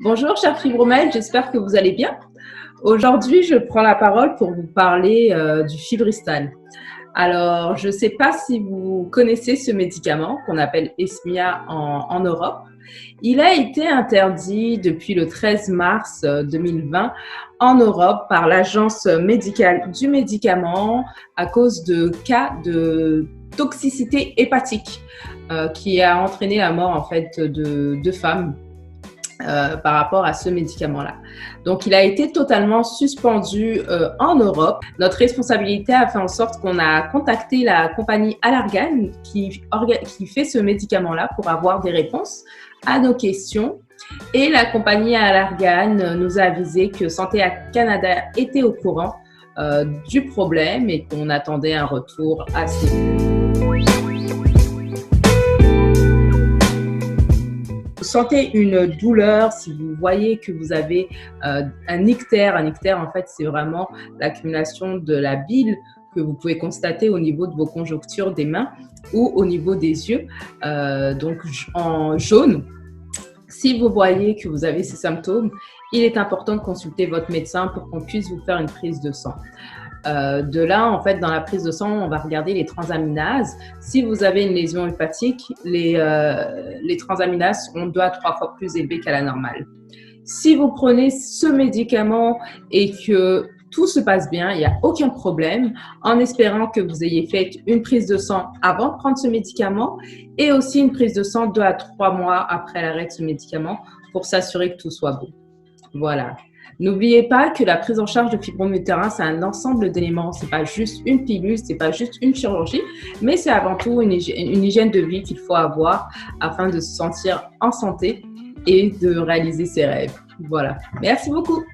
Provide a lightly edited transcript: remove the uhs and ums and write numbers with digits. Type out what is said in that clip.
Bonjour, cher Fibromel, j'espère que vous allez bien. Aujourd'hui, je prends la parole pour vous parler du Fibristal. Alors, je ne sais pas si vous connaissez ce médicament qu'on appelle Esmia en Europe. Il a été interdit depuis le 13 mars 2020 en Europe par l'Agence médicale du médicament à cause de cas de toxicité hépatique qui a entraîné la mort en fait de deux femmes. Par rapport à ce médicament-là. Donc, il a été totalement suspendu en Europe. Notre responsabilité a fait en sorte qu'on a contacté la compagnie Allergan qui fait ce médicament-là pour avoir des réponses à nos questions. Et la compagnie Allergan nous a avisé que Santé Canada était au courant du problème et qu'on attendait un retour assez vite. Vous sentez une douleur, si vous voyez que vous avez un ictère en fait c'est vraiment l'accumulation de la bile que vous pouvez constater au niveau de vos conjonctures des mains ou au niveau des yeux, donc en jaune. Si vous voyez que vous avez ces symptômes, il est important de consulter votre médecin pour qu'on puisse vous faire une prise de sang. De là, en fait, dans la prise de sang, on va regarder les transaminases. Si vous avez une lésion hépatique, les transaminases seront 2 à 3 fois plus élevées qu'à la normale. Si vous prenez ce médicament et que tout se passe bien, il n'y a aucun problème, en espérant que vous ayez fait une prise de sang avant de prendre ce médicament et aussi une prise de sang 2 à 3 mois après l'arrêt de ce médicament pour s'assurer que tout soit bon. Voilà. N'oubliez pas que la prise en charge de fibrome utérin, c'est un ensemble d'éléments. Ce n'est pas juste une pilule, ce n'est pas juste une chirurgie, mais c'est avant tout une hygiène de vie qu'il faut avoir afin de se sentir en santé et de réaliser ses rêves. Voilà. Merci beaucoup.